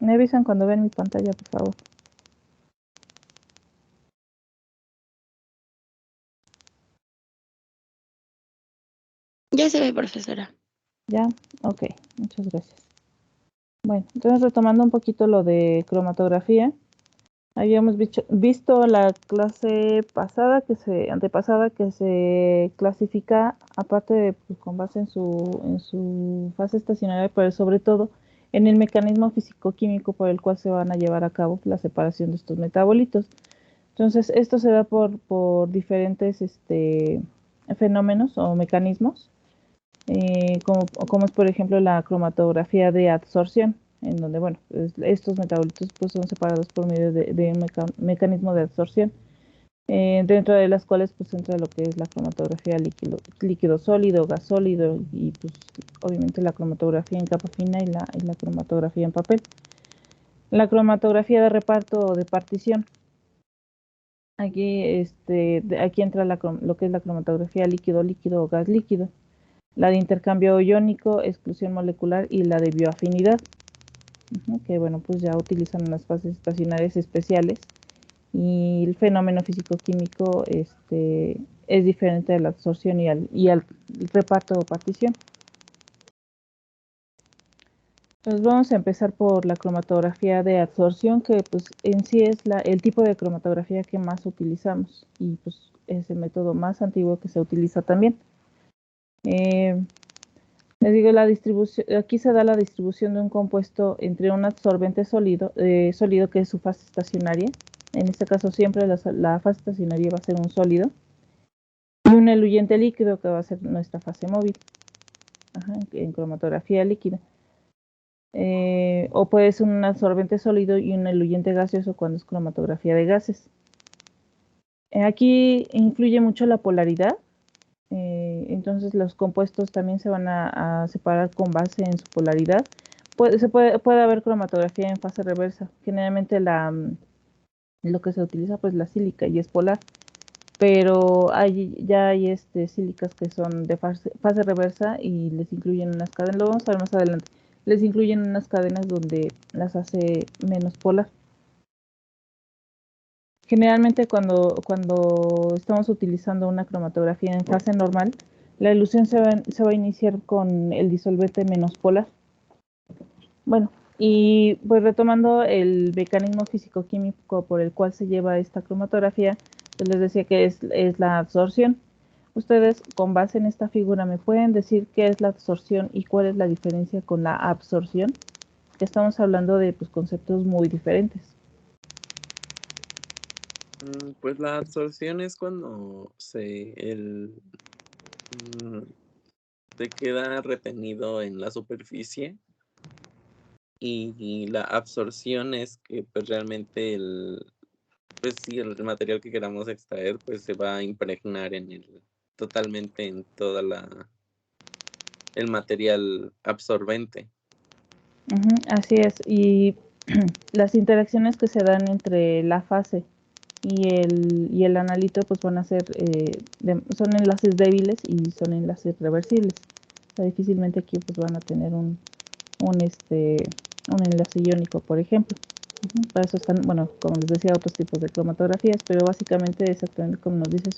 Me avisan cuando ven mi pantalla, por favor. Ya se ve, profesora. ¿Ya? Ok, muchas gracias. Bueno, entonces retomando un poquito lo de cromatografía, habíamos visto la clase antepasada que se clasifica, aparte de pues, con base en su fase estacionaria, pero sobre todo en el mecanismo físico-químico por el cual se van a llevar a cabo la separación de estos metabolitos. Entonces, esto se da por diferentes fenómenos o mecanismos, como es por ejemplo la cromatografía de absorción, en donde, bueno, estos metabolitos pues, son separados por medio de un mecanismo de absorción, dentro de las cuales pues entra lo que es la cromatografía líquido sólido, gas sólido y pues obviamente la cromatografía en capa fina y la cromatografía en papel. La cromatografía de reparto o de partición. Aquí entra lo que es la cromatografía líquido-líquido o gas líquido, la de intercambio iónico, exclusión molecular y la de bioafinidad, que bueno, pues ya utilizan unas fases estacionarias especiales y el fenómeno físico-químico es diferente de la absorción y al reparto o partición. Entonces vamos a empezar por la cromatografía de absorción, que pues en sí es el tipo de cromatografía que más utilizamos y pues es el método más antiguo que se utiliza también. Les digo, aquí se da la distribución de un compuesto entre un absorbente sólido que es su fase estacionaria. En este caso siempre la fase estacionaria va a ser un sólido. Y un eluyente líquido que va a ser nuestra fase móvil. En cromatografía líquida. O puede ser un absorbente sólido y un eluyente gaseoso cuando es cromatografía de gases. Aquí influye mucho la polaridad. Entonces los compuestos también se van a separar con base en su polaridad. Puede haber cromatografía en fase reversa. Generalmente lo que se utiliza pues la sílica y es polar, pero ya hay sílicas que son de fase reversa y les incluyen unas cadenas, lo vamos a ver más adelante, les incluyen unas cadenas donde las hace menos polar. Generalmente cuando estamos utilizando una cromatografía en fase normal, la ilusión se va a iniciar con el disolvente menos polar. Bueno, y pues retomando el mecanismo físico-químico por el cual se lleva esta cromatografía, pues les decía que es la absorción. Ustedes, con base en esta figura, ¿me pueden decir qué es la absorción y cuál es la diferencia con la absorción? Que estamos hablando de pues, conceptos muy diferentes. Pues la absorción es cuando se queda retenido en la superficie, y la absorción es que pues realmente el material que queramos extraer pues se va a impregnar totalmente en toda el material absorbente. Así es, y las interacciones que se dan entre la fase y el analito pues van a ser, son enlaces débiles y son enlaces reversibles. O sea, difícilmente aquí pues van a tener un enlace iónico, por ejemplo. Para eso están, bueno, como les decía, otros tipos de cromatografías, pero básicamente exactamente como nos dice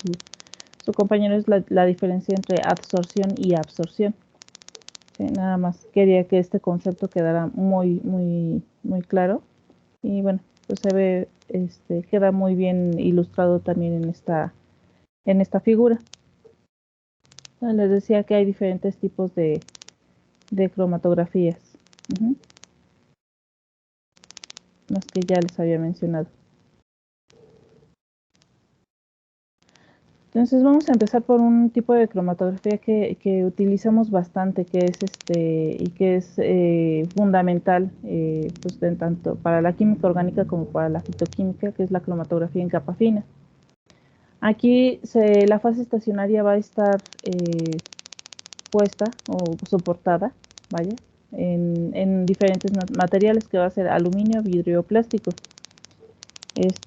su compañero es la diferencia entre adsorción y absorción. Sí, nada más quería que este concepto quedara muy, muy, muy claro. Y bueno, pues se ve, queda muy bien ilustrado también en esta figura. Les decía que hay diferentes tipos de cromatografías, las que ya les había mencionado. Entonces vamos a empezar por un tipo de cromatografía que utilizamos bastante, que es fundamental, pues tanto para la química orgánica como para la fitoquímica, que es la cromatografía en capa fina. Aquí la fase estacionaria va a estar puesta o soportada, vaya, en diferentes materiales, que va a ser aluminio, vidrio o plástico.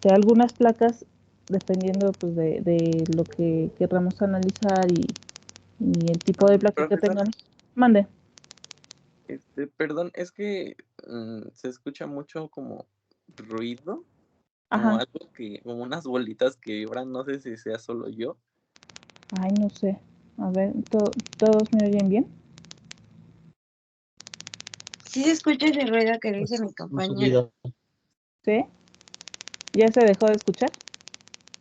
Algunas placas, dependiendo pues, de lo que queramos analizar y el tipo de placa que tengan. Mande. Perdón, es que se escucha mucho como ruido, como Ajá. algo como unas bolitas que vibran, no sé si sea solo yo. Ay, no sé. A ver, ¿todos me oyen bien? Sí se escucha ese ruido que dice mi Un compañera. zumbido. ¿Sí? ¿Ya se dejó de escuchar?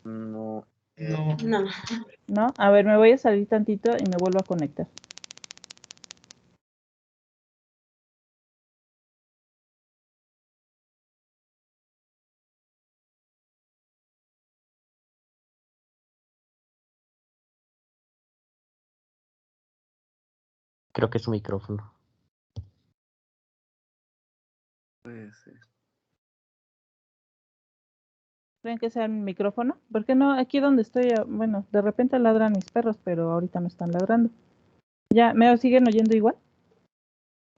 No, No. ¿No? A ver, me voy a salir tantito y me vuelvo a conectar. Creo que es su micrófono. puede ser. ¿Creen que sea mi micrófono? ¿Por qué no? Aquí donde estoy, bueno, de repente ladran mis perros, pero ahorita no están ladrando. ¿Ya me siguen oyendo igual?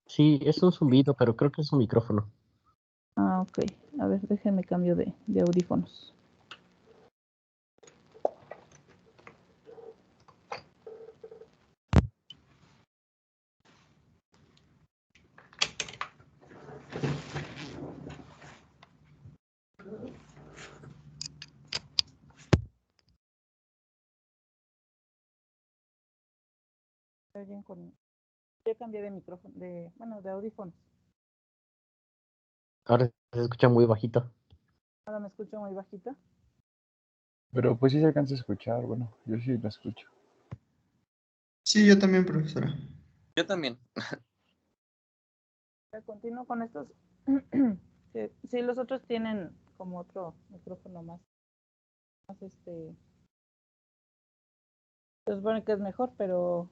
Sí, es un zumbido, pero creo que es su micrófono. Ah, ok. A ver, déjenme cambio de audífonos. ¿Me oyen con...? Ya cambié de micrófono, bueno, de audífonos. Ahora se escucha muy bajito. Ahora me escucho muy bajito. Pero pues sí se alcanza a escuchar, bueno, yo sí lo escucho. Sí, yo también, profesora. Yo también. Continúo con estos. Sí, los otros tienen como otro micrófono más se supone que es mejor, pero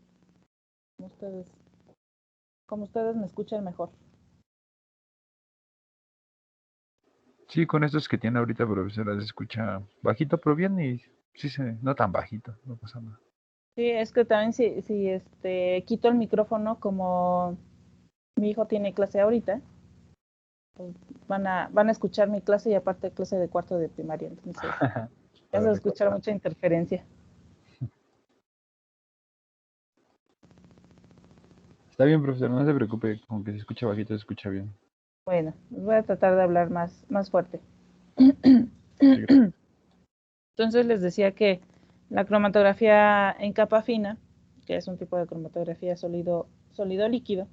como ustedes me escuchan mejor. Sí, con estos que tiene ahorita, profesora, se escucha bajito, pero bien y sí no tan bajito, no pasa nada. Sí, es que también si quito el micrófono, como mi hijo tiene clase ahorita, pues van a escuchar mi clase y aparte clase de cuarto de primaria, entonces ya se va a escuchar mucha interferencia. Está bien, profesora, no se preocupe, con que se escucha bajito, se escucha bien. Bueno, voy a tratar de hablar más fuerte. Sí, Entonces les decía que la cromatografía en capa fina, que es un tipo de cromatografía sólido líquido,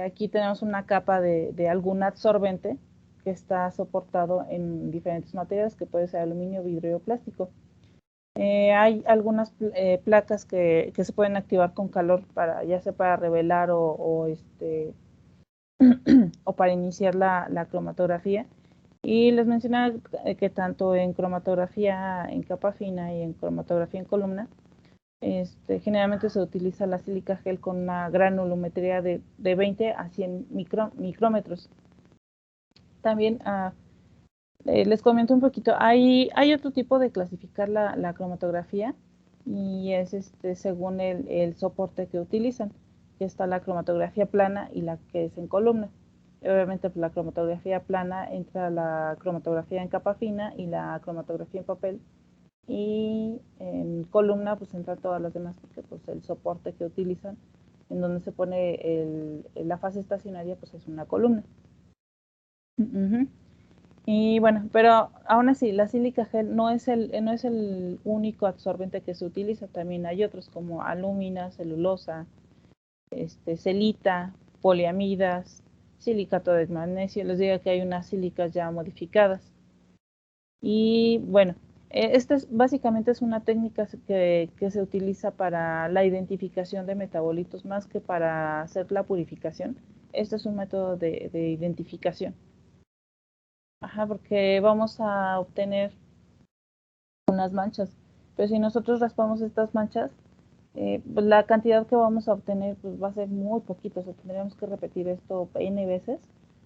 aquí tenemos una capa de algún absorbente que está soportado en diferentes materiales, que puede ser aluminio, vidrio o plástico. Hay algunas placas que se pueden activar con calor, ya sea para revelar o para iniciar la cromatografía. Y les mencionaba que tanto en cromatografía en capa fina y en cromatografía en columna, generalmente se utiliza la sílica gel con una granulometría de 20 a 100 micrómetros. También les comento un poquito, hay otro tipo de clasificar la cromatografía y es según el soporte que utilizan, que está la cromatografía plana y la que es en columna. Obviamente, pues, la cromatografía plana entra la cromatografía en capa fina y la cromatografía en papel, y en columna pues entra todas las demás, porque pues el soporte que utilizan en donde se pone la fase estacionaria pues es una columna. Y bueno, pero aún así, la sílica gel no es el único absorbente que se utiliza. También hay otros como alúmina, celulosa, celita, poliamidas, silicato de magnesio. Les digo que hay unas sílicas ya modificadas. Y bueno, esta básicamente es una técnica que se utiliza para la identificación de metabolitos más que para hacer la purificación. Este es un método de identificación. Ajá, porque vamos a obtener unas manchas. Pero si nosotros raspamos estas manchas, pues la cantidad que vamos a obtener pues va a ser muy poquito. O sea, tendríamos que repetir esto n veces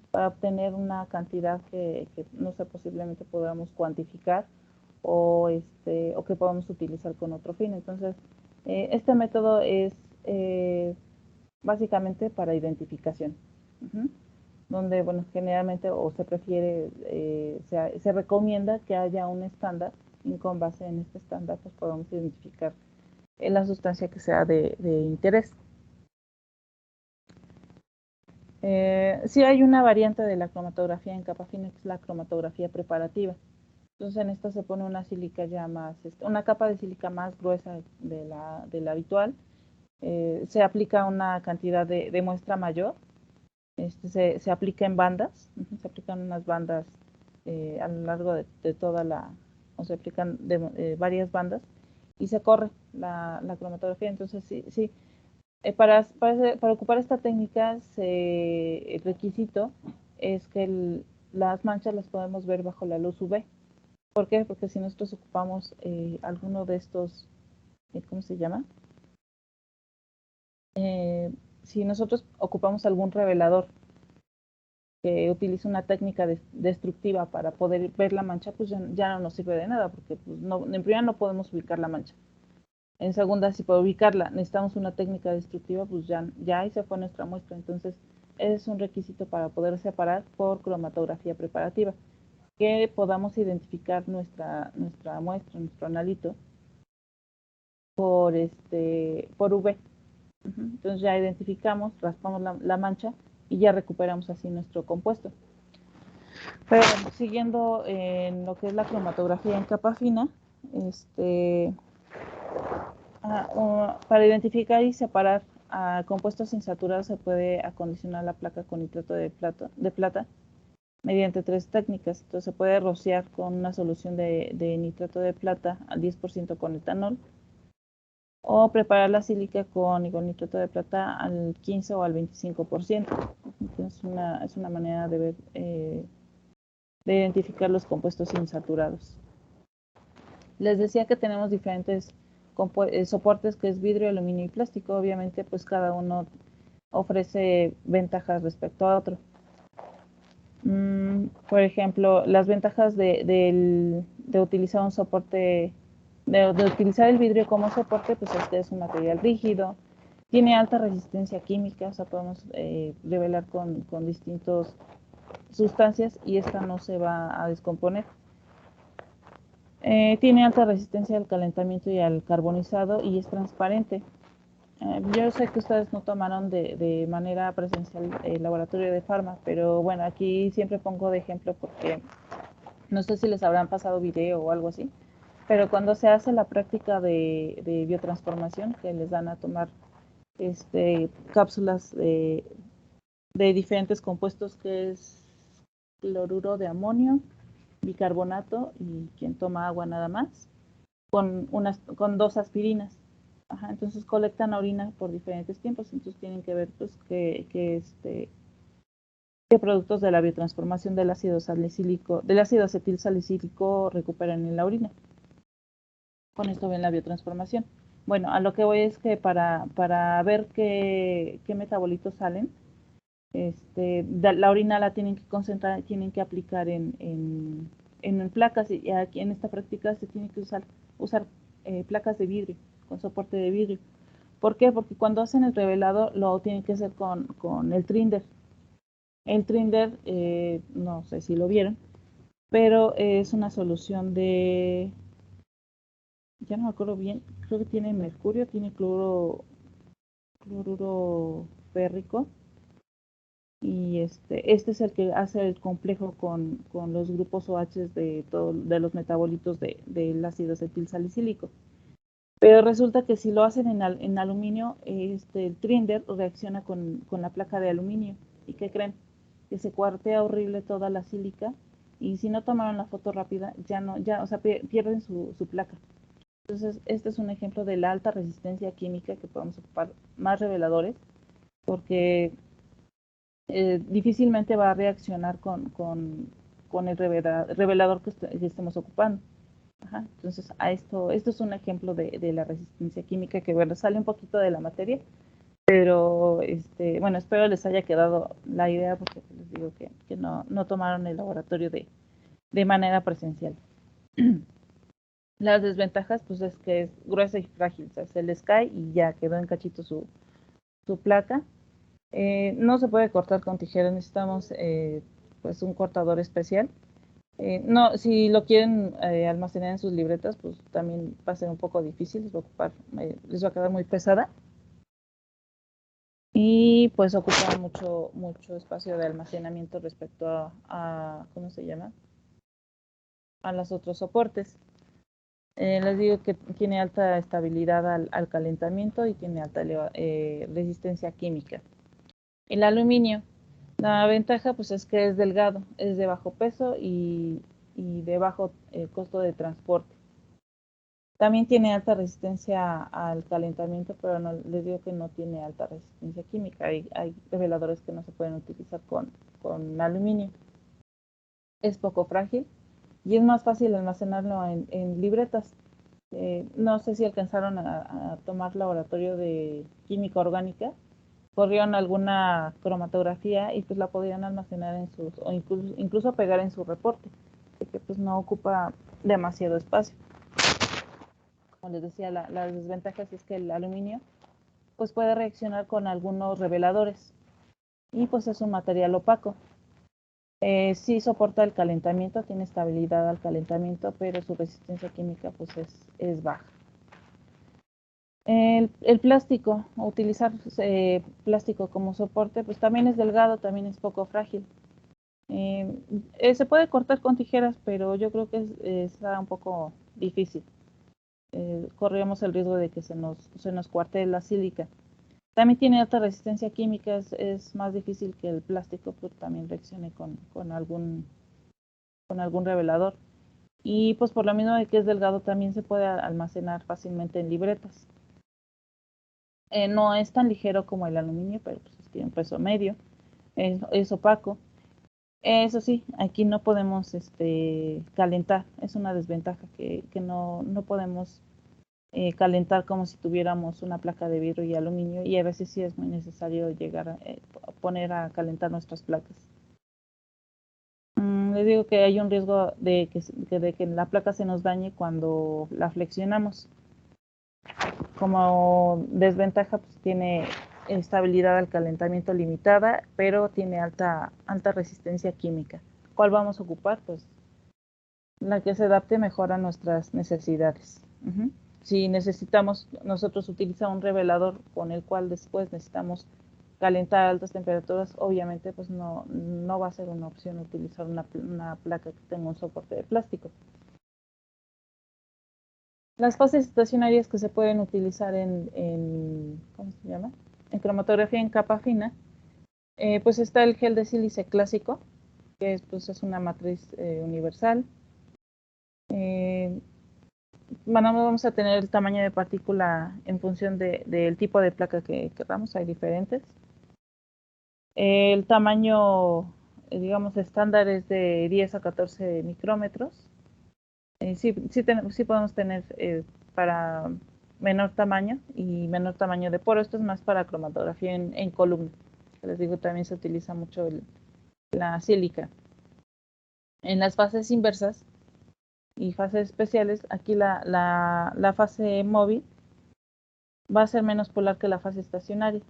para obtener una cantidad que no sé, posiblemente podamos cuantificar o que podamos utilizar con otro fin. Entonces, este método es básicamente para identificación. Donde, bueno, generalmente o se prefiere, se recomienda que haya un estándar y con base en este estándar pues podemos identificar la sustancia que sea de interés. Sí hay una variante de la cromatografía en capa fina, que es la cromatografía preparativa. Entonces en esta se pone una sílica ya más, una capa de sílica más gruesa de la habitual. Se aplica una cantidad de muestra mayor. Se aplica en bandas, se aplican unas bandas a lo largo de toda o se aplican varias bandas y se corre la cromatografía. Entonces sí, para ocupar esta técnica, el requisito es que las manchas las podemos ver bajo la luz UV. ¿Por qué? Porque si nosotros ocupamos alguno de estos, ¿cómo se llama? Si nosotros ocupamos algún revelador que utiliza una técnica destructiva para poder ver la mancha, pues ya no nos sirve de nada, porque pues, en primera no podemos ubicar la mancha. En segunda, si para ubicarla necesitamos una técnica destructiva, pues ya ahí se fue nuestra muestra. Entonces, es un requisito para poder separar por cromatografía preparativa, que podamos identificar nuestra muestra, nuestro analito, por UV. Entonces ya identificamos, raspamos la mancha y ya recuperamos así nuestro compuesto. Pero bueno, siguiendo en lo que es la cromatografía en capa fina, para identificar y separar compuestos insaturados se puede acondicionar la placa con nitrato de plata mediante 3 técnicas. Entonces se puede rociar con una solución de nitrato de plata al 10% con etanol, o preparar la sílica con nitrato de plata al 15 o al 25%. Entonces es una manera de ver, de identificar los compuestos insaturados. Les decía que tenemos diferentes soportes, que es vidrio, aluminio y plástico. Obviamente pues cada uno ofrece ventajas respecto a otro. Por ejemplo, las ventajas de utilizar un soporte, de utilizar el vidrio como soporte, pues es un material rígido, tiene alta resistencia química, o sea, podemos revelar con distintas sustancias y esta no se va a descomponer. Tiene alta resistencia al calentamiento y al carbonizado y es transparente. Yo sé que ustedes no tomaron de manera presencial el laboratorio de Pharma, pero bueno, aquí siempre pongo de ejemplo porque no sé si les habrán pasado video o algo así, pero cuando se hace la práctica de biotransformación, que les dan a tomar cápsulas de diferentes compuestos, que es cloruro de amonio, bicarbonato y quien toma agua nada más, con 2 aspirinas. Entonces colectan orina por diferentes tiempos, entonces tienen que ver pues qué productos de la biotransformación del ácido acetil salicílico recuperan en la orina. Con esto ven la biotransformación. Bueno, a lo que voy es que para ver qué metabolitos salen, la orina la tienen que concentrar, tienen que aplicar en placas, y aquí en esta práctica se tiene que usar placas de vidrio, con soporte de vidrio. ¿Por qué? Porque cuando hacen el revelado lo tienen que hacer con el Trinder. El Trinder, no sé si lo vieron, pero es una solución ya no me acuerdo bien, creo que tiene mercurio, tiene cloruro férrico, y este es el que hace el complejo con los grupos OH de los metabolitos del ácido acetil salicílico. Pero resulta que si lo hacen en aluminio, el Trinder reacciona con la placa de aluminio. ¿Y qué creen? Que se cuartea horrible toda la sílica, y si no tomaron la foto rápida, o sea, pierden su placa. Entonces, este es un ejemplo de la alta resistencia química que podemos ocupar más reveladores, porque difícilmente va a reaccionar con el revelador que estemos ocupando. Entonces, esto es un ejemplo de la resistencia química, que bueno, sale un poquito de la materia, pero bueno, espero les haya quedado la idea, porque les digo que no tomaron el laboratorio de manera presencial. Las desventajas, pues es que es gruesa y frágil, o sea, se les cae y ya quedó en cachito su placa. No se puede cortar con tijera, necesitamos pues un cortador especial. No, si lo quieren almacenar en sus libretas, pues también va a ser un poco difícil, les va a quedar muy pesada. y pues ocupa mucho espacio de almacenamiento respecto a ¿cómo se llama? A los otros soportes. Les digo que tiene alta estabilidad al calentamiento y tiene alta resistencia química. El aluminio, la ventaja pues es que es delgado, es de bajo peso y de bajo costo de transporte. También tiene alta resistencia al calentamiento, pero no, les digo que no tiene alta resistencia química. Hay reveladores que no se pueden utilizar con aluminio. Es poco frágil y es más fácil almacenarlo en libretas. No sé si alcanzaron a tomar laboratorio de química orgánica, corrieron alguna cromatografía y pues la podían almacenar en sus, o incluso pegar en su reporte, porque pues no ocupa demasiado espacio. Como les decía, la desventaja es que el aluminio pues puede reaccionar con algunos reveladores y pues es un material opaco. Sí soporta el calentamiento, tiene estabilidad al calentamiento, pero su resistencia química pues es baja. El plástico, utilizar plástico como soporte, pues también es delgado, también es poco frágil. Se puede cortar con tijeras, pero yo creo que está un poco difícil. Corremos el riesgo de que se nos cuarte la sílica. También tiene alta resistencia química, es más difícil que el plástico pues, también reaccione con algún revelador. Y pues por lo mismo de que es delgado también se puede almacenar fácilmente en libretas. No es tan ligero como el aluminio, pero pues tiene un peso medio, es opaco. Eso sí, aquí no podemos calentar, es una desventaja que no podemos calentar como si tuviéramos una placa de vidrio y aluminio, y a veces sí es muy necesario llegar a poner a calentar nuestras placas. Les digo que hay un riesgo de que la placa se nos dañe cuando la flexionamos. Como desventaja, pues tiene estabilidad al calentamiento limitada, pero tiene alta resistencia química. ¿Cuál vamos a ocupar? Pues la que se adapte mejor a nuestras necesidades. Si necesitamos nosotros utilizar un revelador con el cual después necesitamos calentar a altas temperaturas, obviamente pues no va a ser una opción utilizar una placa que tenga un soporte de plástico. Las fases estacionarias que se pueden utilizar ¿cómo se llama? En cromatografía en capa fina, pues está el gel de sílice clásico, que es una matriz universal. Vamos a tener el tamaño de partícula en función del tipo de placa que queramos, hay diferentes. El tamaño, digamos, estándar es de 10 a 14 micrómetros. Sí podemos tener para menor tamaño y menor tamaño de poro. Esto es más para cromatografía en columna. Les digo, también se utiliza mucho la sílica. En las fases inversas y fases especiales, aquí la fase móvil va a ser menos polar que la fase estacionaria.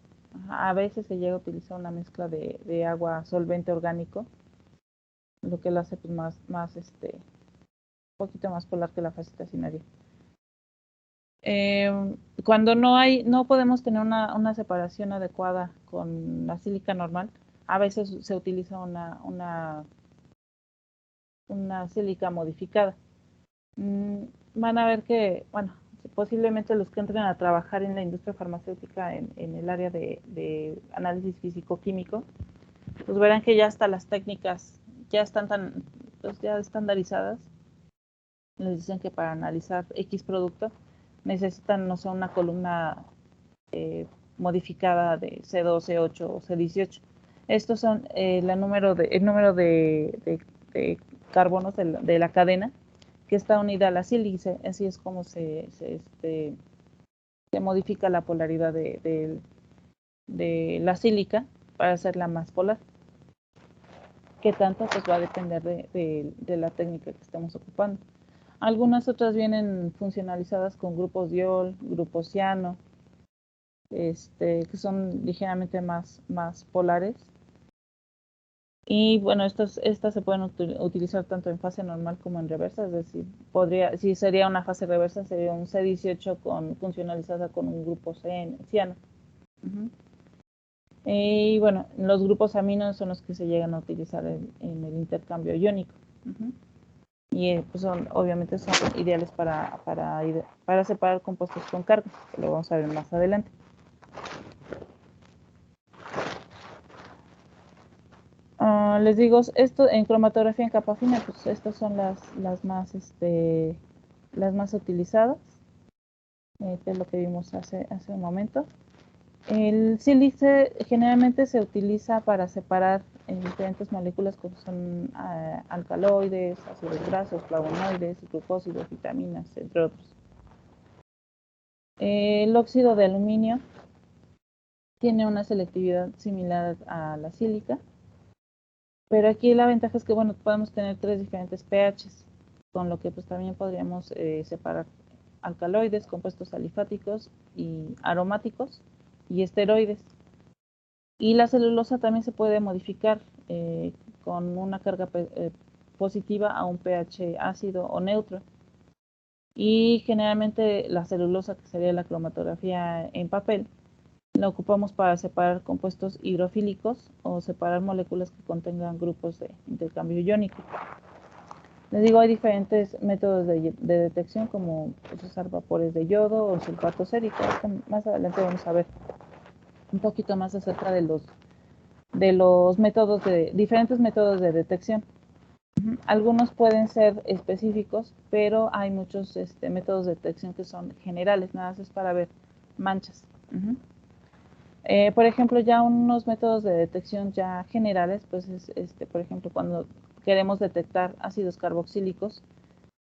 A veces se llega a utilizar una mezcla de agua solvente orgánico, lo que lo hace pues, más un poquito más polar que la fase estacionaria. Cuando no podemos tener una separación adecuada con la sílica normal, a veces se utiliza una sílica modificada. Van a ver que, bueno, posiblemente los que entren a trabajar en la industria farmacéutica en el área de análisis físico-químico, pues verán que ya hasta las técnicas ya están ya estandarizadas. Les dicen que para analizar X producto necesitan, no sé, una columna modificada de C2, C8 o C18. Estos son el número de carbonos de la cadena que está unida a la sílice. Así es como se modifica la polaridad de la sílica para hacerla más polar. ¿Qué tanto? Pues va a depender de la técnica que estemos ocupando. Algunas otras vienen funcionalizadas con grupos diol, grupos ciano, que son ligeramente más polares. Y bueno, estas se pueden utilizar tanto en fase normal como en reversa, es decir, si sería una fase reversa, sería un C18 funcionalizada con un grupo ciano. Y bueno, los grupos aminos son los que se llegan a utilizar en el intercambio iónico. Y pues obviamente son ideales para separar compuestos con carga, que lo vamos a ver más adelante. Les digo, esto en cromatografía en capa fina, pues estas son las más utilizadas, que es lo que vimos hace un momento. El sílice generalmente se utiliza para separar diferentes moléculas como son alcaloides, ácidos grasos, flavonoides, glucósidos, vitaminas, entre otros. El óxido de aluminio tiene una selectividad similar a la sílica, pero aquí la ventaja es que bueno, podemos tener 3 diferentes pHs, con lo que pues también podríamos separar alcaloides, compuestos alifáticos y aromáticos y esteroides. Y la celulosa también se puede modificar con una carga positiva a un pH ácido o neutro. Y generalmente la celulosa, que sería la cromatografía en papel, la ocupamos para separar compuestos hidrofílicos o separar moléculas que contengan grupos de intercambio iónico. Les digo, hay diferentes métodos de detección, como pues, usar vapores de yodo o sulfato sérico. Más adelante vamos a ver un poquito más acerca de los métodos diferentes métodos de detección. Algunos pueden ser específicos, pero hay muchos métodos de detección que son generales, nada más es para ver manchas. Por ejemplo, ya unos métodos de detección ya generales, pues es por ejemplo, cuando queremos detectar ácidos carboxílicos,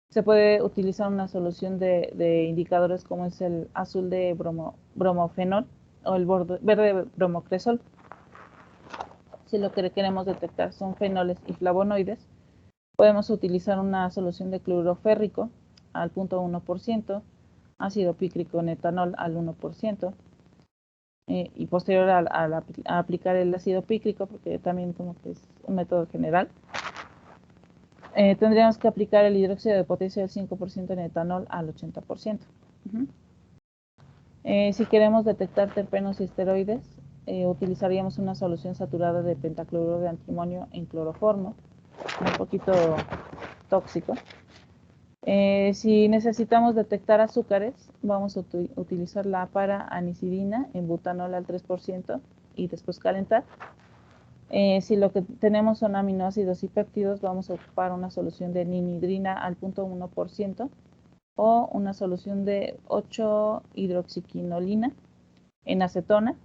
se puede utilizar una solución de indicadores como es el azul de bromofenol o el verde bromocresol. Si lo que queremos detectar son fenoles y flavonoides, podemos utilizar una solución de cloruro férrico al 0.1%, ácido pícrico en etanol al 1%, y posterior a aplicar el ácido pícrico, porque también como que es un método general, tendríamos que aplicar el hidróxido de potasio del 5% en etanol al 80%. Si queremos detectar terpenos y esteroides, utilizaríamos una solución saturada de pentacloruro de antimonio en cloroformo, un poquito tóxico. Si necesitamos detectar azúcares, vamos a utilizar la para-anisidina en butanol al 3% y después calentar. Si lo que tenemos son aminoácidos y péptidos, vamos a ocupar una solución de ninhidrina al 0.1% o una solución de 8-hidroxiquinolina en acetona.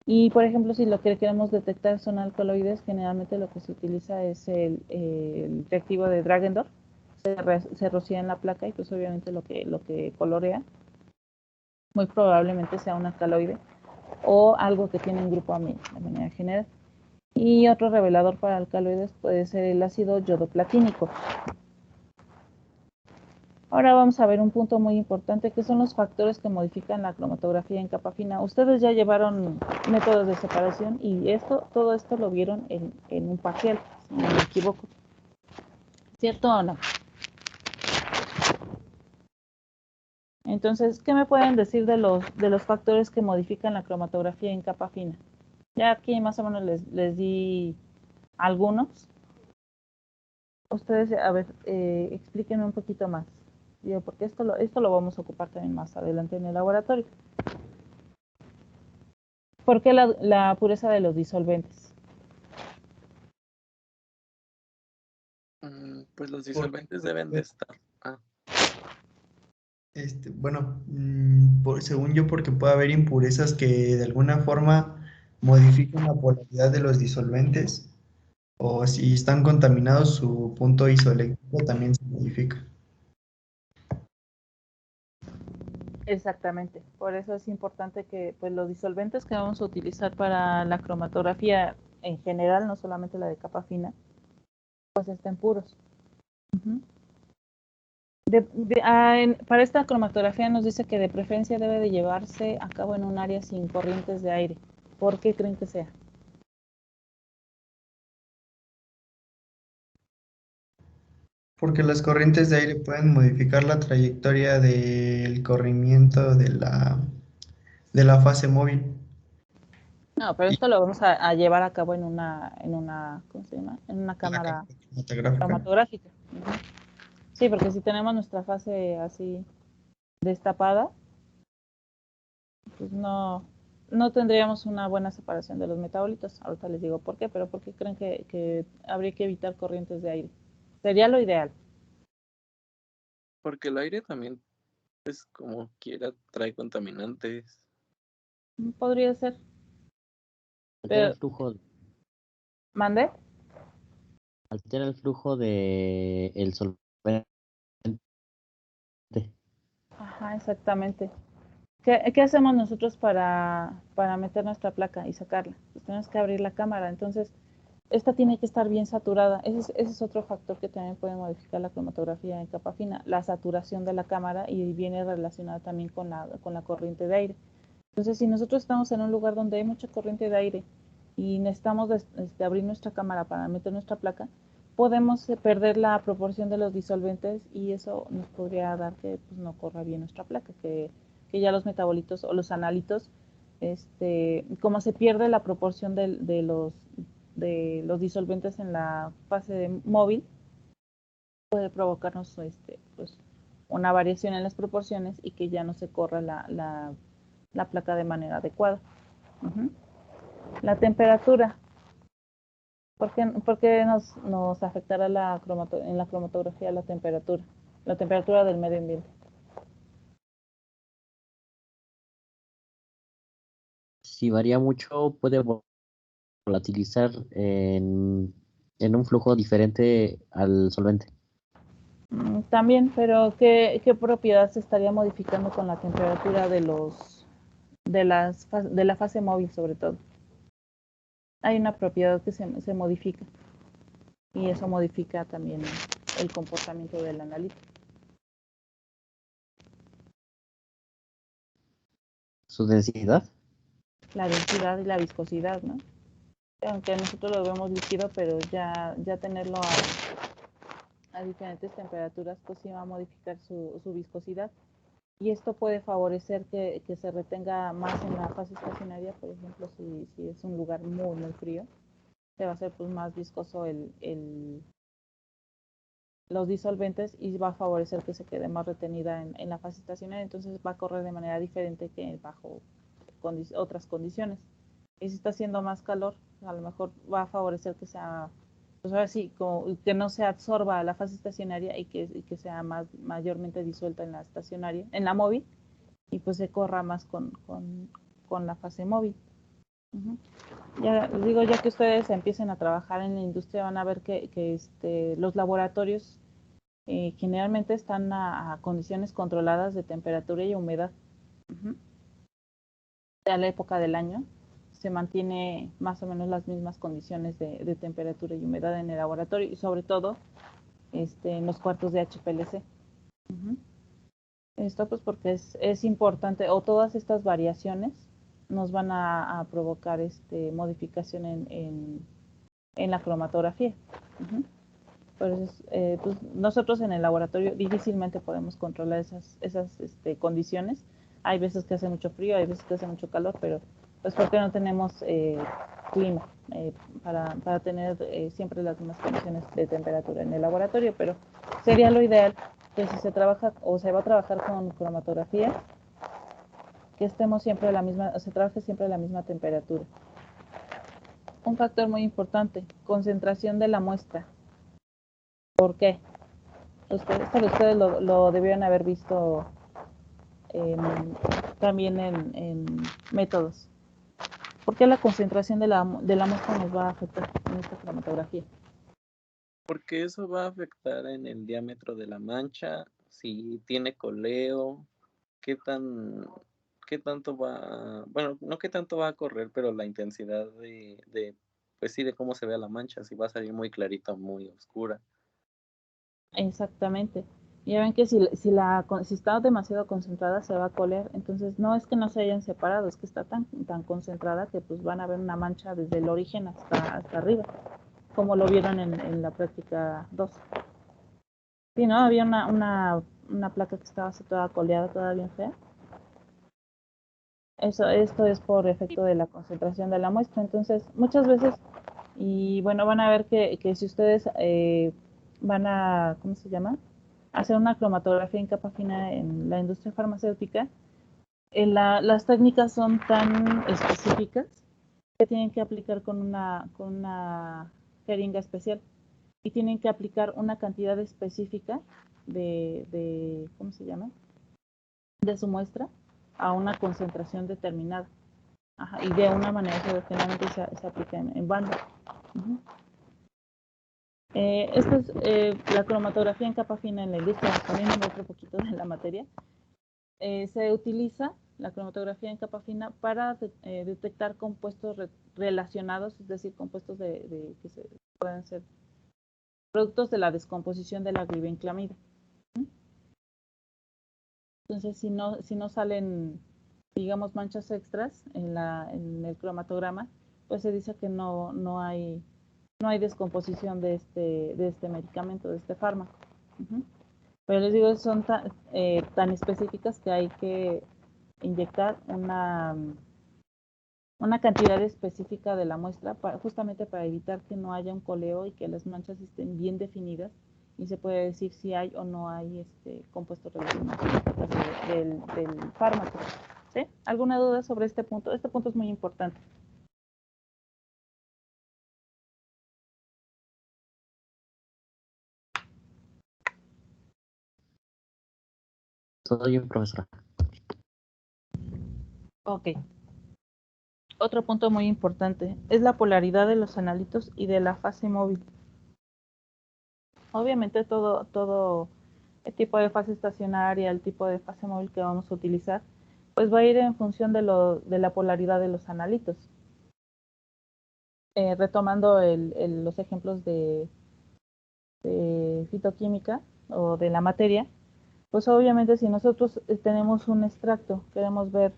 Y por ejemplo, si lo que queremos detectar son alcaloides, generalmente lo que se utiliza es el reactivo de Dragendorf. Se rocía en la placa y pues obviamente lo que colorea muy probablemente sea un alcaloide o algo que tiene un grupo amino de manera general. Y otro revelador para alcaloides puede ser el ácido yodoplatínico. Ahora vamos a ver un punto muy importante, que son los factores que modifican la cromatografía en capa fina. Ustedes ya llevaron métodos de separación y todo esto lo vieron en un parcial, si no me equivoco. ¿Cierto o no? Entonces, ¿qué me pueden decir de los factores que modifican la cromatografía en capa fina? Ya aquí más o menos les di algunos. Ustedes, a ver, explíquenme un poquito más. Digo, porque esto lo vamos a ocupar también más adelante en el laboratorio. ¿Por qué la pureza de los disolventes? Pues los disolventes deben de estar. Bueno, según yo, porque puede haber impurezas que de alguna forma modifiquen la polaridad de los disolventes, o si están contaminados, su punto isoeléctrico también se modifica. Exactamente, por eso es importante que pues, los disolventes que vamos a utilizar para la cromatografía en general, no solamente la de capa fina, pues estén puros. Para esta cromatografía nos dice que de preferencia debe de llevarse a cabo en un área sin corrientes de aire. ¿Por qué creen que sea? Porque las corrientes de aire pueden modificar la trayectoria del corrimiento de la fase móvil. No, pero esto lo vamos a llevar a cabo en una, ¿cómo se llama? En una cámara Fotográfica. cromatográfica. Ujú. Sí, porque si tenemos nuestra fase así destapada, pues no tendríamos una buena separación de los metabolitos. Ahorita les digo por qué, pero ¿por qué creen que habría que evitar corrientes de aire? Sería lo ideal. Porque el aire también, pues como quiera, trae contaminantes. Podría ser. Altera el Pero, flujo, ¿mande? altera el flujo de el solvente. Ajá, exactamente. ¿Qué hacemos nosotros para meter nuestra placa y sacarla? Pues tenemos que abrir la cámara. Entonces, esta tiene que estar bien saturada. Ese es otro factor que también puede modificar la cromatografía en capa fina, la saturación de la cámara y viene relacionada también con la corriente de aire. Entonces, si nosotros estamos en un lugar donde hay mucha corriente de aire y necesitamos abrir nuestra cámara para meter nuestra placa, podemos perder la proporción de los disolventes y eso nos podría dar que pues, no corra bien nuestra placa, que ya los metabolitos o los analitos, como se pierde la proporción de los disolventes en la fase móvil, puede provocarnos pues, una variación en las proporciones y que ya no se corra la placa de manera adecuada. Ujú. La temperatura. ¿Por qué nos afectará en la cromatografía la temperatura? La temperatura del medio ambiente. Si varía mucho, puede volatilizar en un flujo diferente al solvente. También, pero ¿qué propiedad se estaría modificando con la temperatura de la fase móvil sobre todo? Hay una propiedad que se modifica y eso modifica también el comportamiento del analítico. Su densidad. La densidad y la viscosidad, ¿no? Aunque nosotros lo vemos líquido, pero ya tenerlo a diferentes temperaturas, pues sí va a modificar su viscosidad. Y esto puede favorecer que se retenga más en la fase estacionaria, por ejemplo, si es un lugar muy, muy frío, se va a hacer pues más viscoso los disolventes y va a favorecer que se quede más retenida en la fase estacionaria, entonces va a correr de manera diferente que bajo otras condiciones. Y si está haciendo más calor, a lo mejor va a favorecer que sea, pues ahora sí, como que no se absorba a la fase estacionaria y que sea mayormente disuelta en la estacionaria, en la móvil, y pues se corra más con la fase móvil. Uh-huh. Ya les digo, ya que ustedes empiecen a trabajar en la industria, van a ver que los laboratorios generalmente están a condiciones controladas de temperatura y humedad. Uh-huh. A la época del año se mantiene más o menos las mismas condiciones de temperatura y humedad en el laboratorio y sobre todo en los cuartos de HPLC. Uh-huh. Esto pues porque es importante, o todas estas variaciones nos van a provocar modificación en la cromatografía. Uh-huh. Pues, pues nosotros en el laboratorio difícilmente podemos controlar esas condiciones. Hay veces que hace mucho frío, hay veces que hace mucho calor, pero pues porque no tenemos clima para tener siempre las mismas condiciones de temperatura en el laboratorio, pero sería lo ideal que si se trabaja o se va a trabajar con cromatografía, que estemos siempre a la misma, o se trabaje siempre a la misma temperatura. Un factor muy importante, concentración de la muestra. ¿Por qué? Ustedes lo debieron haber visto también en métodos. ¿Por qué la concentración de la muestra nos va a afectar en esta cromatografía? Porque eso va a afectar en el diámetro de la mancha, si tiene coleo, qué tanto va, bueno, no qué tanto va a correr, pero la intensidad pues sí, de cómo se ve la mancha, si va a salir muy clarita o muy oscura. Exactamente. Ya ven que si está demasiado concentrada se va a colear, entonces no es que no se hayan separado, es que está tan concentrada que pues van a ver una mancha desde el origen hasta arriba, como lo vieron en la práctica 2. Sí, ¿no? Había una placa que estaba así toda coleada, toda bien fea. Esto es por efecto de la concentración de la muestra. Entonces, muchas veces, y bueno, van a ver que si ustedes van a, ¿cómo se llama? Hacer una cromatografía en capa fina en la industria farmacéutica, las técnicas son tan específicas que tienen que aplicar con una jeringa especial y tienen que aplicar una cantidad específica ¿cómo se llama? De su muestra a una concentración determinada. Ajá, y de una manera generalmente se aplica en banda. Uh-huh. Esta es la cromatografía en capa fina en la industria, poniéndome otro poquito de la materia. Se utiliza la cromatografía en capa fina para detectar compuestos relacionados, es decir, compuestos que pueden ser productos de la descomposición de la glibenclamida. Entonces, si no salen, digamos, manchas extras en el cromatograma, pues se dice que no hay descomposición de este medicamento, de este fármaco. Uh-huh. Pero les digo, son tan específicas que hay que inyectar una cantidad específica de la muestra justamente para evitar que no haya un coleo y que las manchas estén bien definidas y se puede decir si hay o no hay compuestos relacionados del fármaco. ¿Sí? ¿Alguna duda sobre este punto? Este punto es muy importante. Todo bien, profesora. Ok. Otro punto muy importante es la polaridad de los analitos y de la fase móvil. Obviamente todo el tipo de fase estacionaria, el tipo de fase móvil que vamos a utilizar, pues va a ir en función de la polaridad de los analitos. Retomando los ejemplos de fitoquímica o de la materia, pues obviamente si nosotros tenemos un extracto, queremos ver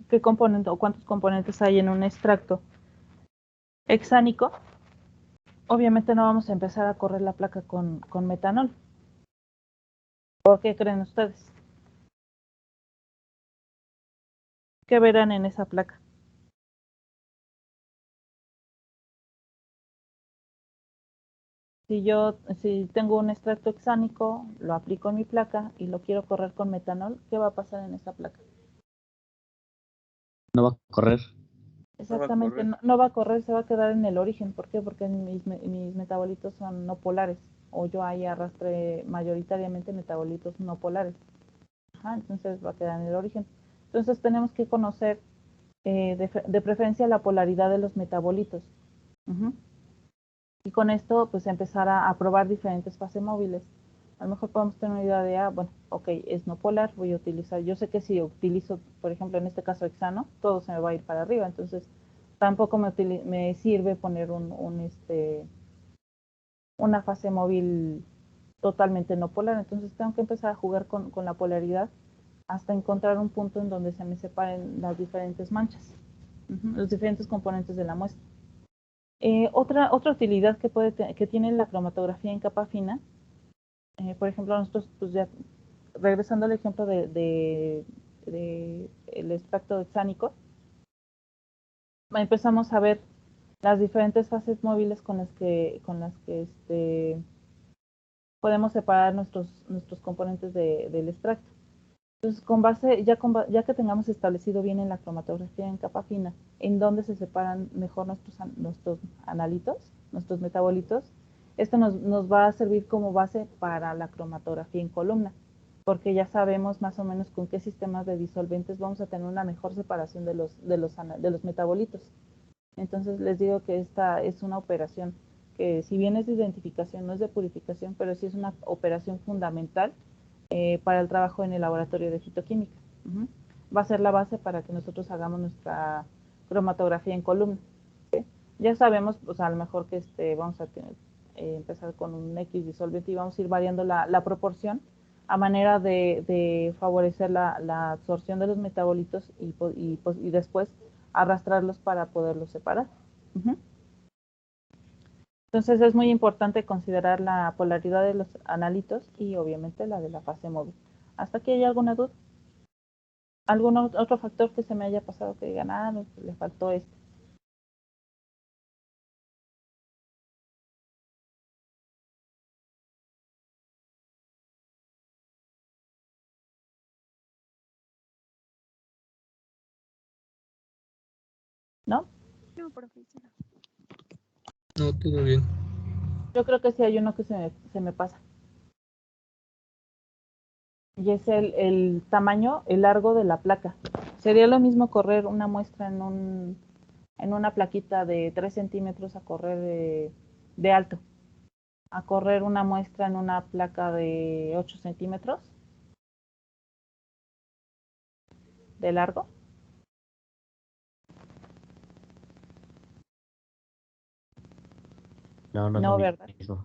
qué componente o cuántos componentes hay en un extracto hexánico, obviamente no vamos a empezar a correr la placa con metanol. ¿Por qué creen ustedes? ¿Qué verán en esa placa? Si tengo un extracto hexánico, lo aplico en mi placa y lo quiero correr con metanol, ¿qué va a pasar en esa placa? No va a correr. Exactamente, no va a correr, se va a quedar en el origen. ¿Por qué? Porque mis metabolitos son no polares, o yo ahí arrastré mayoritariamente metabolitos no polares. Ajá, entonces va a quedar en el origen. Entonces tenemos que conocer de preferencia la polaridad de los metabolitos. Uh-huh. Y con esto, pues empezar a probar diferentes fases móviles. A lo mejor podemos tener una idea de, bueno, ok, es no polar, voy a utilizar, yo sé que si utilizo, por ejemplo, en este caso hexano, todo se me va a ir para arriba, entonces tampoco me sirve poner una fase móvil totalmente no polar, entonces tengo que empezar a jugar con la polaridad hasta encontrar un punto en donde se me separen las diferentes manchas, los diferentes componentes de la muestra. Otra utilidad que tiene la cromatografía en capa fina, por ejemplo, nosotros, pues ya regresando al ejemplo de el extracto hexánico, empezamos a ver las diferentes fases móviles con las que podemos separar nuestros componentes del extracto. Entonces, ya que tengamos establecido bien en la cromatografía en capa fina, en dónde se separan mejor nuestros analitos, nuestros metabolitos, esto nos va a servir como base para la cromatografía en columna, porque ya sabemos más o menos con qué sistemas de disolventes vamos a tener una mejor separación de los metabolitos. Entonces les digo que esta es una operación que, si bien es de identificación, no es de purificación, pero sí es una operación fundamental para el trabajo en el laboratorio de fitoquímica. Uh-huh. Va a ser la base para que nosotros hagamos nuestra cromatografía en columna. ¿Sí? Ya sabemos, pues a lo mejor que vamos a empezar con un X disolvente y vamos a ir variando la proporción a manera de favorecer la absorción de los metabolitos y después arrastrarlos para poderlos separar. Uh-huh. Entonces es muy importante considerar la polaridad de los analitos y obviamente la de la fase móvil. ¿Hasta aquí hay alguna duda? ¿Algún otro factor que se me haya pasado que digan, no, le faltó esto? ¿No? No, profesora. No, todo bien. Yo creo que sí hay uno que se me pasa. Y es el tamaño, el largo de la placa. Sería lo mismo correr una muestra en una plaquita de 3 centímetros a correr de alto, a correr una muestra en una placa de 8 centímetros de largo. No, no es No, lo ¿verdad? mismo.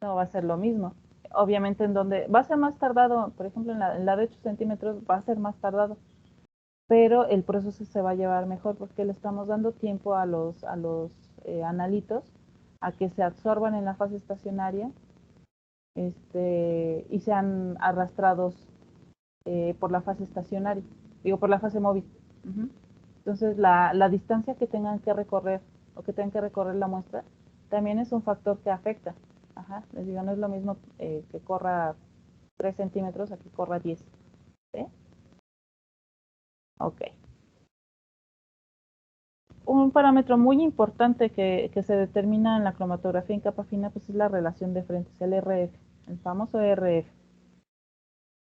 No va a ser lo mismo. Obviamente en donde va a ser más tardado, por ejemplo en la de 8 centímetros va a ser más tardado, pero el proceso se va a llevar mejor porque le estamos dando tiempo a los analitos a que se absorban en la fase estacionaria y sean arrastrados por la fase estacionaria, digo, por la fase móvil. Ujú. Entonces, la distancia que tengan que recorrer o que tengan que recorrer la muestra también es un factor que afecta. Ajá, les digo, no es lo mismo que corra 3 centímetros a que corra 10. ¿Sí? Ok. Un parámetro muy importante que se determina en la cromatografía en capa fina pues es la relación de frentes, el RF, el famoso RF.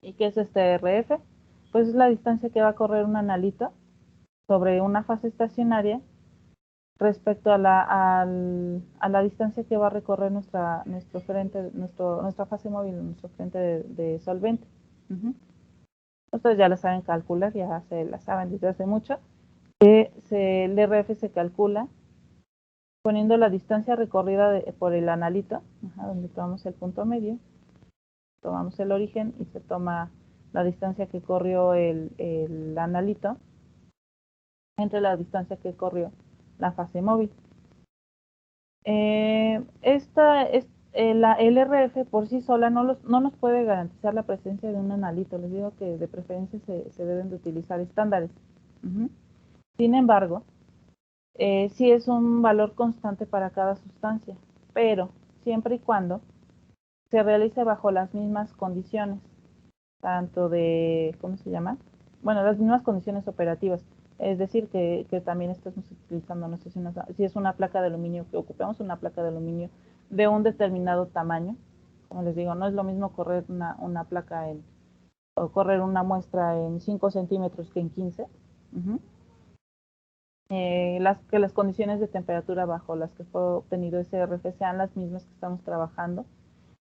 ¿Y qué es este RF? Pues es la distancia que va a correr un analito sobre una fase estacionaria respecto a la distancia que va a recorrer nuestro frente, nuestra fase móvil, nuestro frente de solvente. Uh-huh. Ustedes ya lo saben calcular, ya se la saben desde hace mucho, que el RF se calcula poniendo la distancia recorrida por el analito, donde tomamos el punto medio, tomamos el origen y se toma la distancia que corrió el analito entre la distancia que corrió la fase móvil. El RF por sí sola no nos puede garantizar la presencia de un analito. Les digo que de preferencia se deben de utilizar estándares. Uh-huh. Sin embargo, sí es un valor constante para cada sustancia, pero siempre y cuando se realice bajo las mismas condiciones, tanto de, ¿cómo se llama? Bueno, las mismas condiciones operativas. Es decir, que también estamos utilizando, no sé si es una placa de aluminio, que ocupemos una placa de aluminio de un determinado tamaño. Como les digo, no es lo mismo correr una placa o correr una muestra en 5 centímetros que en 15. Uh-huh. Que las condiciones de temperatura bajo las que fue obtenido ese RF sean las mismas que estamos trabajando.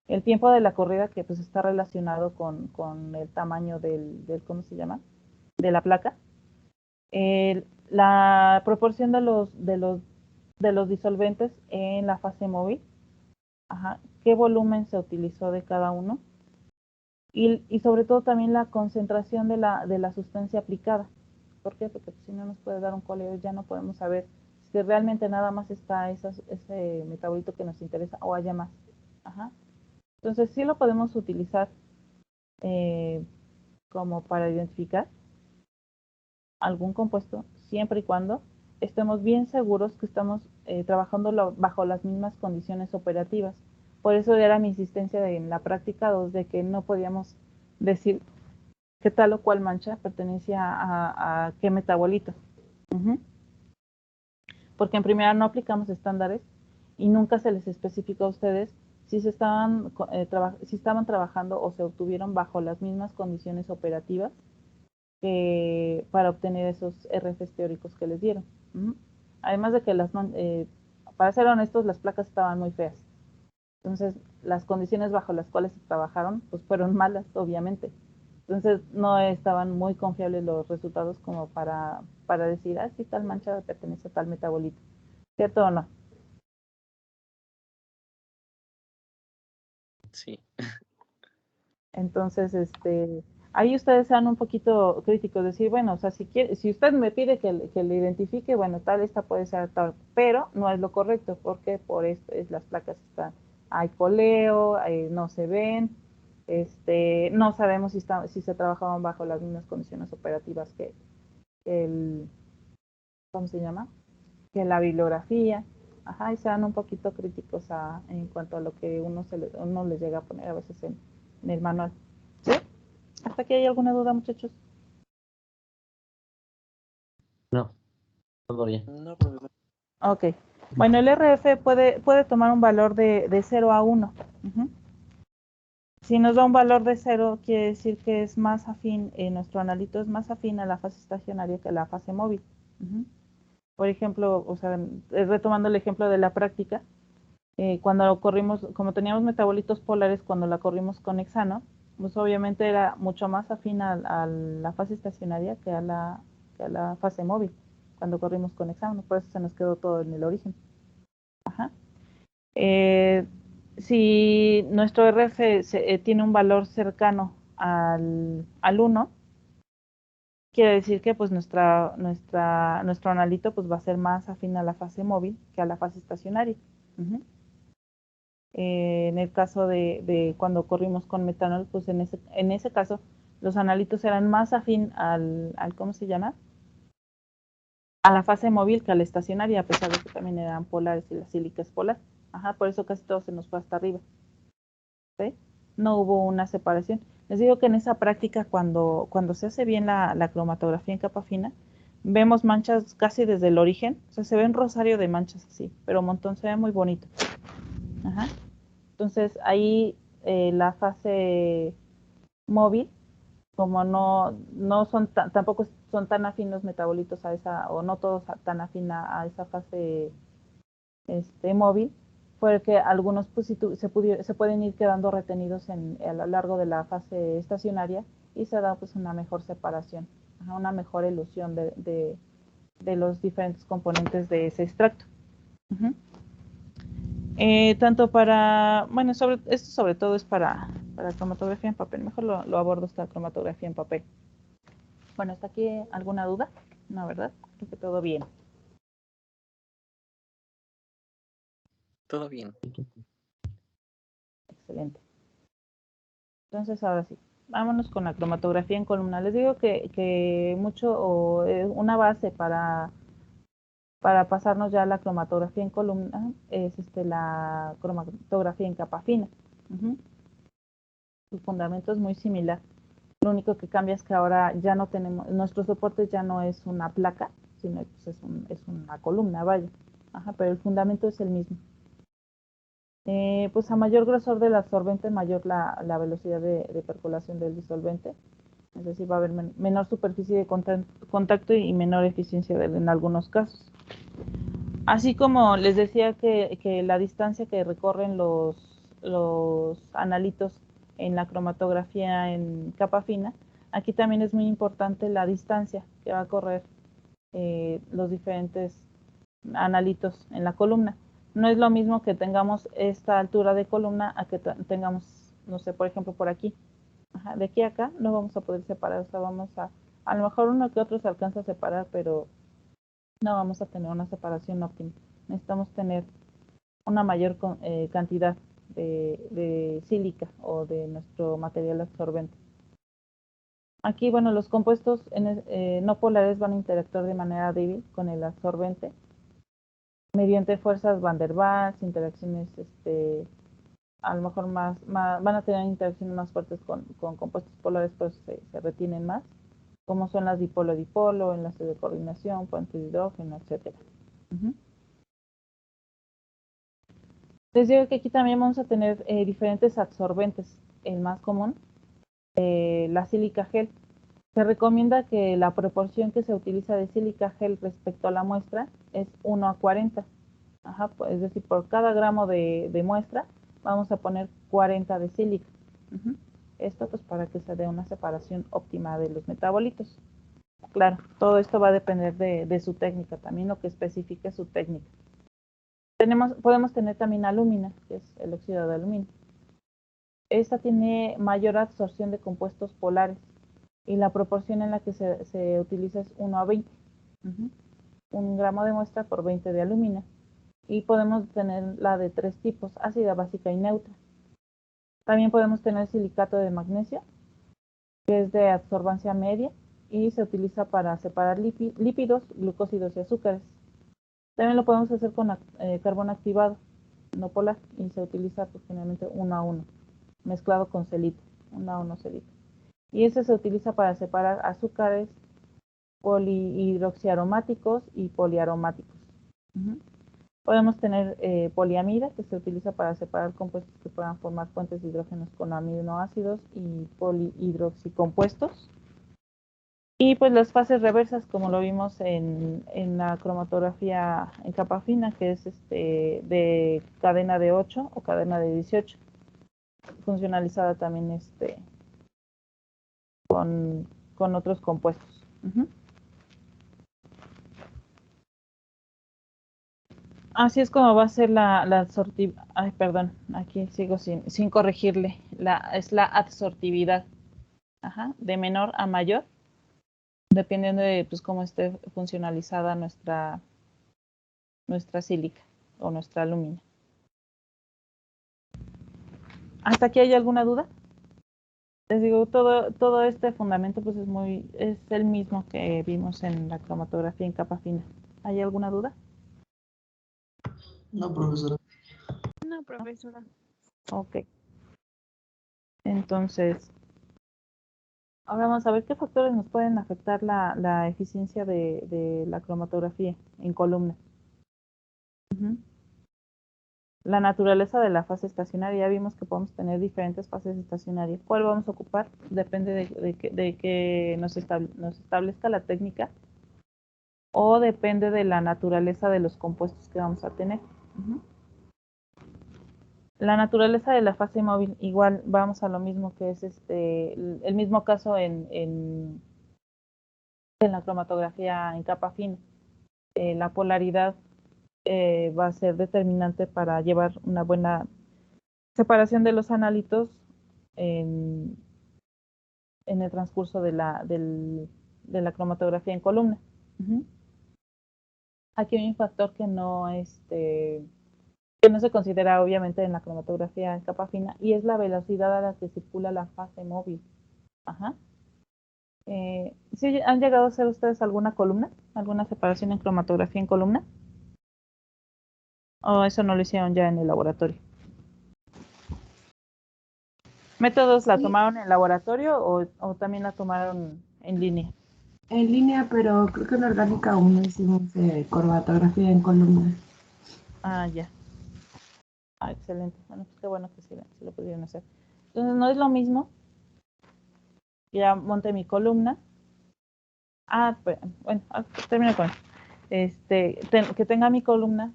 El tiempo de la corrida que pues está relacionado con el tamaño del ¿cómo se llama? De la placa. La proporción de los disolventes en la fase móvil, ajá, qué volumen se utilizó de cada uno y sobre todo también la concentración de la sustancia aplicada. ¿Por qué? Porque si no nos puede dar un coleo, ya no podemos saber si realmente nada más está ese metabolito que nos interesa o haya más. Ajá. Entonces sí lo podemos utilizar como para identificar algún compuesto siempre y cuando estemos bien seguros que estamos trabajando bajo las mismas condiciones operativas. Por eso era mi insistencia en la práctica 2 de que no podíamos decir que tal o cual mancha pertenecía a qué metabolito. Uh-huh. Porque en primera no aplicamos estándares y nunca se les especificó a ustedes si estaban trabajando o se obtuvieron bajo las mismas condiciones operativas para obtener esos RFs teóricos que les dieron. Uh-huh. Además de que para ser honestos, las placas estaban muy feas. Entonces, las condiciones bajo las cuales se trabajaron, pues fueron malas, obviamente. Entonces, no estaban muy confiables los resultados como para decir, sí, tal mancha pertenece a tal metabolito. ¿Cierto o no? Sí. Entonces, ahí ustedes sean un poquito críticos, decir, bueno, o sea, si usted me pide que le identifique, bueno, esta puede ser tal, pero no es lo correcto, porque por esto las placas hay coleo, no se ven, No sabemos si se trabajaban bajo las mismas condiciones operativas que el, ¿cómo se llama? Que la bibliografía. Ajá, y sean un poquito críticos en cuanto a lo que uno les llega a poner a veces en el manual. ¿Sí? ¿Hasta aquí hay alguna duda, muchachos? No, todo bien. No, profesor. Ok. Bueno, el RF puede tomar un valor de 0 a 1. Ujú. Si nos da un valor de 0, quiere decir que es más afín, nuestro analito es más afín a la fase estacionaria que a la fase móvil. Ujú. Por ejemplo, o sea, retomando el ejemplo de la práctica, cuando corrimos, como teníamos metabolitos polares, cuando la corrimos con hexano, pues obviamente era mucho más afín a la fase estacionaria que a la fase móvil, cuando corrimos con hexano, por eso se nos quedó todo en el origen. Ajá. Si nuestro RF tiene un valor cercano al 1, quiere decir que pues nuestro analito pues va a ser más afín a la fase móvil que a la fase estacionaria. Ujú. En el caso de cuando corrimos con metanol, pues en ese caso los analitos eran más afín ¿cómo se llama? A la fase móvil que a la estacionaria, a pesar de que también eran polares y la sílica es polar. Ajá, por eso casi todo se nos fue hasta arriba. ¿Sí? No hubo una separación. Les digo que en esa práctica, cuando se hace bien la cromatografía en capa fina, vemos manchas casi desde el origen. O sea, se ve un rosario de manchas así, pero un montón, se ve muy bonito. Ajá. Entonces, ahí la fase móvil, como no son tampoco son tan afín los metabolitos a esa, o no todos tan afín a esa fase móvil, fue que algunos pues, se pueden ir quedando retenidos a lo largo de la fase estacionaria y se da pues una mejor separación, una mejor elusión de los diferentes componentes de ese extracto. Uh-huh. Tanto bueno, esto sobre todo es para cromatografía en papel. Mejor lo abordo esta cromatografía en papel. Bueno, ¿hasta aquí alguna duda? No, ¿verdad? Creo que todo bien. Todo bien. Excelente. Entonces, ahora sí, vámonos con la cromatografía en columna. Les digo que una base para pasarnos ya a la cromatografía en columna es la cromatografía en capa fina. Uh-huh. Su fundamento es muy similar. Lo único que cambia es que ahora ya no tenemos, nuestro soporte ya no es una placa, sino pues es una columna, vaya. Ajá, pero el fundamento es el mismo. Pues a mayor grosor del absorbente, mayor la velocidad de percolación del disolvente. Es decir, va a haber menor superficie de contacto y menor eficiencia en algunos casos. Así como les decía que la distancia que recorren los analitos en la cromatografía en capa fina, aquí también es muy importante la distancia que va a correr los diferentes analitos en la columna. No es lo mismo que tengamos esta altura de columna a que tengamos, no sé, por ejemplo, por aquí. Ajá, de aquí a acá no vamos a poder separar, o sea, a lo mejor uno que otro se alcanza a separar, pero no vamos a tener una separación óptima. Necesitamos tener una mayor cantidad de sílica o de nuestro material absorbente. Aquí, bueno, los compuestos no polares van a interactuar de manera débil con el absorbente mediante fuerzas Van der Waals, interacciones, a lo mejor van a tener interacciones más fuertes con compuestos polares, pues se retienen más, como son las dipolo-dipolo, enlaces de coordinación, puentes de hidrógeno, etc. Uh-huh. Les digo que aquí también vamos a tener diferentes absorbentes. El más común, la sílica gel. Se recomienda que la proporción que se utiliza de sílica gel respecto a la muestra es 1 a 40. Ajá, pues, es decir, por cada gramo de muestra vamos a poner 40 de sílica. Uh-huh. Esto pues para que se dé una separación óptima de los metabolitos. Claro, todo esto va a depender de su técnica, también lo que especifique su técnica. Podemos tener también alúmina, que es el óxido de aluminio. Esta tiene mayor absorción de compuestos polares y la proporción en la que se utiliza es 1 a 20. Uh-huh. 1 gramo de muestra por 20 de alúmina. Y podemos tener la de 3 tipos, ácida, básica y neutra. También podemos tener silicato de magnesio, que es de absorbancia media y se utiliza para separar lípidos, glucósidos y azúcares. También lo podemos hacer con carbón activado, no polar, y se utiliza pues, generalmente 1 a 1, mezclado con celita, 1 a 1 celita. Y ese se utiliza para separar azúcares polihidroxiaromáticos y poliaromáticos. Podemos tener poliamida, que se utiliza para separar compuestos que puedan formar puentes de hidrógenos con aminoácidos y polihidroxicompuestos. Y pues las fases reversas, como lo vimos en la cromatografía en capa fina, que es de cadena de 8 o cadena de 18, funcionalizada también con otros compuestos. Así es como va a ser la absortividad. Ay, perdón, aquí sigo sin corregirle. Es la absortividad. De menor a mayor, dependiendo de pues, cómo esté funcionalizada nuestra sílica o nuestra alúmina. ¿Hasta aquí hay alguna duda? Les digo, todo este fundamento pues es el mismo que vimos en la cromatografía en capa fina. ¿Hay alguna duda? No, profesora. No, profesora. Ok. Entonces, ahora vamos a ver qué factores nos pueden afectar la eficiencia de la cromatografía en columna. La naturaleza de la fase estacionaria. Ya vimos que podemos tener diferentes fases estacionarias. ¿Cuál vamos a ocupar? Depende de que nos establezca la técnica o depende de la naturaleza de los compuestos que vamos a tener. La naturaleza de la fase móvil, igual vamos a lo mismo que es el mismo caso en la cromatografía en capa fina. La polaridad va a ser determinante para llevar una buena separación de los analitos en el transcurso de la cromatografía en columna. Aquí hay un factor que no se considera obviamente en la cromatografía en capa fina y es la velocidad a la que circula la fase móvil. ¿Sí han llegado a hacer ustedes alguna columna? ¿Alguna separación en cromatografía en columna? ¿O eso no lo hicieron ya en el laboratorio? ¿Métodos la tomaron en el laboratorio o también la tomaron en línea? En línea, pero creo que en orgánica aún no hicimos cromatografía en columna. Ah, ya. Ah, excelente. Bueno, pues qué bueno que sí lo pudieron hacer. Entonces, no es lo mismo. Ya monté mi columna. Bueno, termino con que tenga mi columna,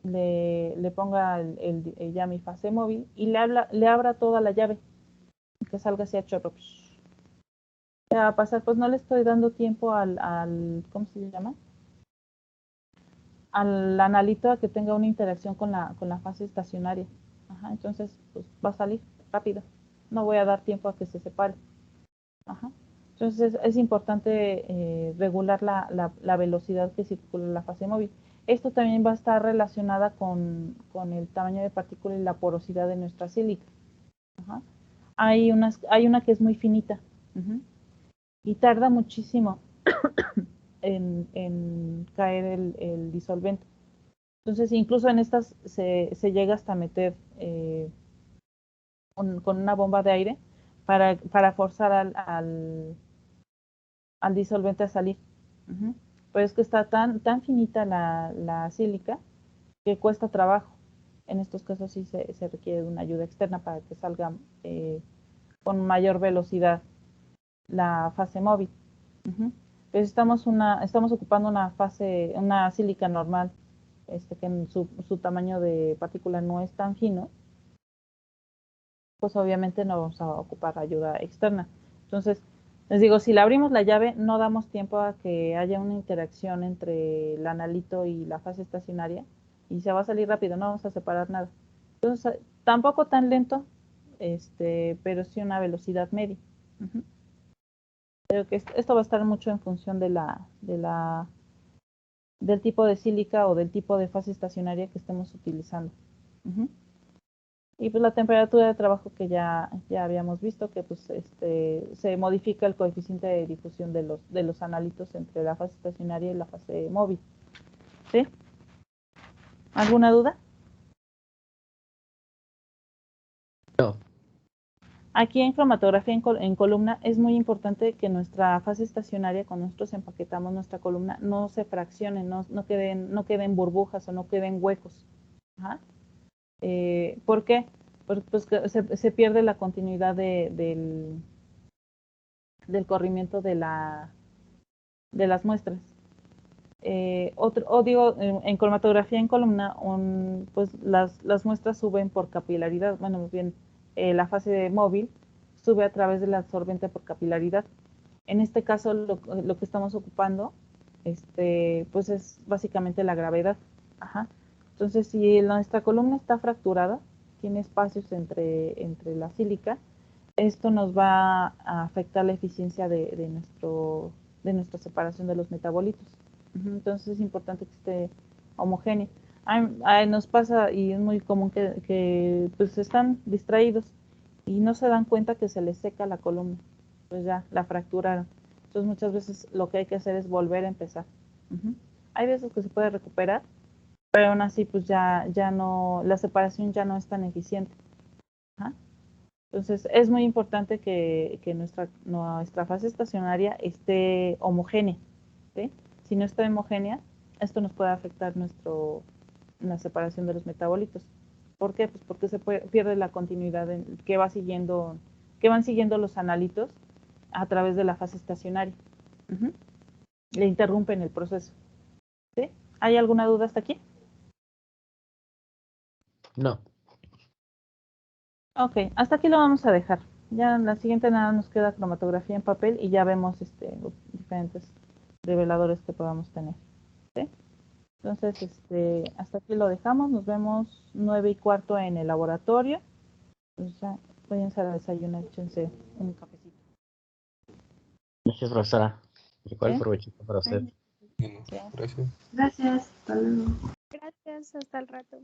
le ponga ya mi fase móvil y le abra toda la llave y que salga así a chorro. ¿Qué va a pasar? Pues no le estoy dando tiempo al ¿cómo se llama? Al analito a que tenga una interacción con la fase estacionaria. Entonces, pues va a salir rápido. No voy a dar tiempo a que se separe. Entonces es importante regular la velocidad que circula la fase móvil. Esto también va a estar relacionada con el tamaño de partícula y la porosidad de nuestra sílica. Hay una que es muy finita y tarda muchísimo en caer el disolvente. Entonces incluso en estas se llega hasta meter con una bomba de aire para forzar al disolvente a salir. Pero es que está tan finita la sílica que cuesta trabajo. En estos casos sí se requiere una ayuda externa para que salga con mayor velocidad la fase móvil. Pero estamos ocupando una sílica normal, que en su tamaño de partícula no es tan fino, pues obviamente no vamos a ocupar ayuda externa. Entonces, les digo, si le abrimos la llave, no damos tiempo a que haya una interacción entre el analito y la fase estacionaria y se va a salir rápido, no vamos a separar nada. Entonces, tampoco tan lento, pero sí una velocidad media. Creo que esto va a estar mucho en función del tipo de sílica o del tipo de fase estacionaria que estemos utilizando. Y pues la temperatura de trabajo que ya habíamos visto, que pues se modifica el coeficiente de difusión de los analitos entre la fase estacionaria y la fase móvil. ¿Sí? ¿Alguna duda? No. Aquí en cromatografía en columna es muy importante que nuestra fase estacionaria, cuando nosotros empaquetamos nuestra columna, no se fraccione, no queden burbujas o no queden huecos. Ajá. ¿Por qué? Porque pues, se pierde la continuidad del corrimiento de las muestras. En cromatografía en columna, pues las muestras suben por capilaridad. Bueno, más bien, la fase móvil sube a través del absorbente por capilaridad. En este caso, lo que estamos ocupando, pues es básicamente la gravedad. Ajá. Entonces, si nuestra columna está fracturada, tiene espacios entre la sílica, esto nos va a afectar la eficiencia de nuestra separación de los metabolitos. Entonces es importante que esté homogénea. Nos pasa y es muy común que pues están distraídos y no se dan cuenta que se les seca la columna, pues ya la fracturaron. Entonces muchas veces lo que hay que hacer es volver a empezar. Hay veces que se puede recuperar, pero aún así pues ya no, la separación ya no es tan eficiente. Ajá. Entonces es muy importante que nuestra fase estacionaria esté homogénea. ¿Sí? Si no está homogénea, esto nos puede afectar la separación de los metabolitos. ¿Por qué? Pues porque pierde la continuidad que van siguiendo los analitos a través de la fase estacionaria. Le interrumpen el proceso. ¿Sí? ¿Hay alguna duda hasta aquí? No. Ok, hasta aquí lo vamos a dejar. Ya en la siguiente nada nos queda cromatografía en papel y ya vemos diferentes reveladores que podamos tener. ¿Sí? Entonces, hasta aquí lo dejamos. Nos vemos 9:15 en el laboratorio. Pues ya, váyanse a desayunar, échense un cafecito. Gracias, profesora. Igual ¿Sí? provechito para usted. Bueno, Sí. gracias. Gracias, hasta luego. Gracias, hasta el rato.